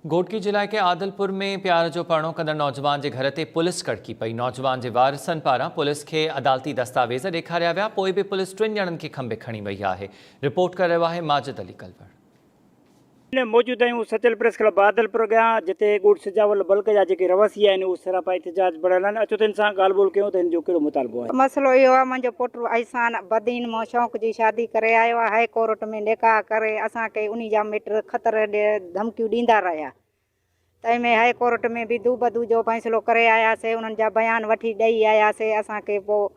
घोटकी जिले के आदलपुर में प्यार जो परणो कंदड़ नौजवान के घर ते पुलिस कड़की पई। नौजवान के वारिसन पारा पुलिस के अदालती दस्तावेज ॾेखारिया विया, पोइ भी पुलिस 3 ॼणनि खे खंबे खणी वई है। रिपोर्ट कर रहा है माजिद अली कलवर। मौजूद आहियूं सचल प्रेस क्लब आदलपुर गया, जिते गुड़ सिजावल बल्क जा जेके रवासी आहिनि उहे सरापा एहतजाज बढ़ियल आहिनि। अचो त हिन सां ॻाल्हि ॿोल कयूं त हिन जो कहिड़ो मुतालबो आहे। मसलो इहो आहे, मुंहिंजो पुटु अहसान बदीन मां शौक़ जी शादी करे आयो आहे। हाई कोर्ट में निकाह करे असांखे उन जा मिट ख़तर धमकियूं ॾींदा रहिया। तंहिंमें हाई कोर्ट में बि दू बदू जो फ़ैसिलो करे आयासीं, उन्हनि जा बयान वठी ॾेई आयासीं। असांखे पोइ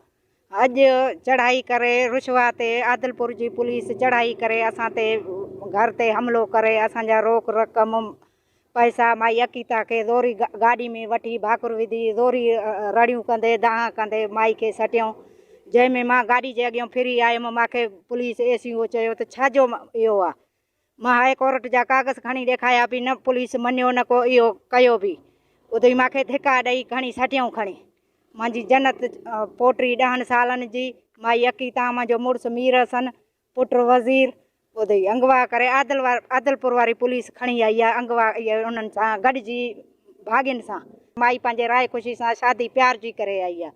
अॼु चढ़ाई करे रुशवा ते आदलपुर जी पुलिस चढ़ाई करे असां ते घर ते हमिलो करे असांजा रोक रक़म पैसा माई अकीता खे ज़ोरी गाॾी में वठी भाकुर विधी ज़ोरी रड़ियूं कंदे दाह कंदे माई खे सटियऊं। जंहिंमें मां गाॾी जे अॻियां फिरी आयमि, मूंखे पुलिस एसीओ चयो त छाजो इहो आहे। मां हाई कोर्ट जा कागज़ खणी ॾेखारिया बि न, पुलिस मञियो न को इहो कयो बि। उते मूंखे धिका ॾेई खणी सटियऊं खणी। मुंहिंजी जन्नत पोटी 10 सालनि जी माई अकीता, मुंहिंजो मुड़ुसु मीर हसन, पुटु वज़ीर उते अगवा करे आदलपुर वारी पुलिस खणी आई आहे। अगवा उन्हनि सां गॾिजी भाॻियुनि सां माई पंहिंजे राय ख़ुशी सां शादी प्यार जी करे आई आहे।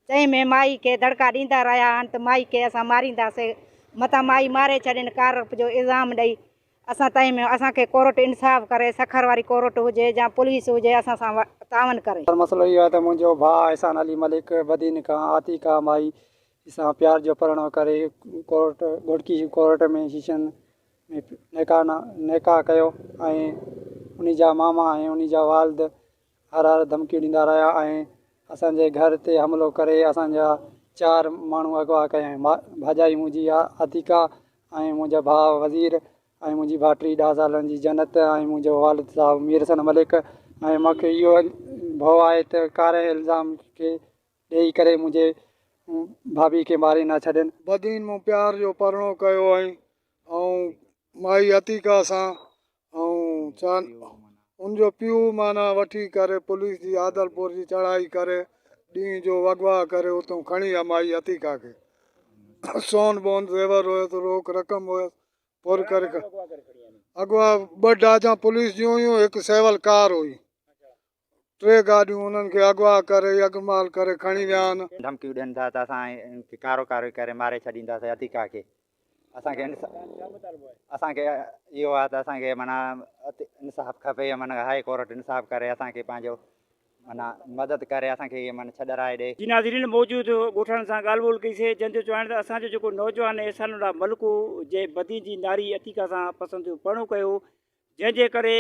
तंहिंमें माई खे दड़का ॾींदा रहिया आहिनि त माई खे असां मारींदासीं, मथां माई मारे छॾनि कारप जो इल्ज़ाम ॾेई। असां तंहिंमें असांखे कोर्ट इंसाफ़ करे, सखर वारी कोर्ट हुजे या पुलिस हुजे, असां सां तावन करे। मसलो इहो आहे त मुंहिंजो भाउ अहसान अली मलिक बदीन खां आतिका माई सां प्यार जो परणो करे कोर्ट घोटकी कोर्ट में शीशन में निकाह कयो ऐं उन जा मामा ऐं उन जा वालिद हर धमकियूं ॾींदा रहिया ऐं असांजे घर ते हमिलो करे असांजा 4 माण्हू अगवा कया आहिनि। भाॼाई मुंहिंजी आतिका ऐं मुंहिंजा भाउ वज़ीर ऐं मुंहिंजी भाइटी 10 सालनि जी जन्नत ऐं मुंहिंजो वालिद साहब मीर हसन मलिक। ऐं मूंखे इहो भउ आहे त कारे इल्ज़ाम खे ॾेई करे मुंहिंजे भाभी खे मारे न छॾनि। बदीन मूं प्यार जो परणो कयो ऐं माई अतीका सां ऐं उनजो पीउ माना वठी करे पुलिस जी आदलपुर जी चढ़ाई करे ॾींहं जो अगवा करे उतां खणी आहे माई अतीका खे। सोन बोन ज़ेवर हुयसि, रोक रक़म हुयसि, पुर करे अगवा 2 डाजा पुलिस जूं हुयूं, हिकु सेवल कार हुई, 3 गाॾियूं उन्हनि खे अगवा करे अगमाल करे खणी विया आहिनि। धमकियूं ॾियनि था त असां कारो करे मारे छॾींदासीं अतीका खे। असांखे इहो आहे त असांखे माना इंसाफ़ खपे, माना हाई कोर्ट इंसाफ़ करे असांखे पंहिंजो माना मदद करे असांखे माना छॾाए ॾे। जी नाज़रीन, मौजूद ॻोठनि सां ॻाल्हि ॿोल कईसीं, जंहिंजो चवणु त असांजो जेको नौजवान अहसान उल्ला मलिक जे बदी जी नारी अतीका सां पसंदि परणो कयो, जंहिंजे करे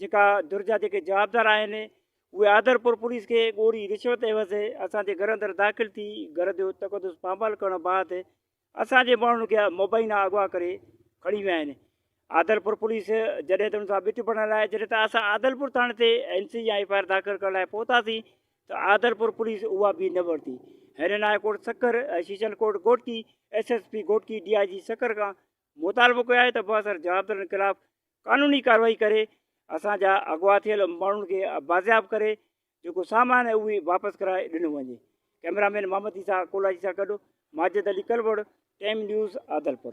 जेका दुर्जा जेके जवाबदार आहिनि उहे आदलपुर पुलिस खे ॻोड़ी रिश्वत एवज़ असांजे घर अंदरि दाख़िल थी घर जो तक़दुस पामाल करण बाद असांजे माण्हुनि खे मुबैना अगवा करे खणी विया आहिनि। आदलपुर पुलिस जॾहिं त हुन सां बिठ पढ़ण लाइ जॾहिं त असां आदलपुर थाणे ते NC या FIR दाख़िल करण लाइ पहुतासीं त आदलपुर पुलिस उहा बि न वरिती। हिननि high court Sukkur शीशन court Ghotki SSP Ghotki DIG Sukkur खां मुतालबो कयो आहे त बसर जवाबदारनि ख़िलाफ़ कानूनी कार्रवाई करे असांजा अगवा थियल माण्हुनि खे बाज़ियाब करे जेको सामान आहे उहे वापसि कराए ॾिनो वञे। कैमरामैन मोहम्मद ईसा कोलाजी सां गॾु माजिद अली कलवड़, टाइम न्यूज़ आदलपुर।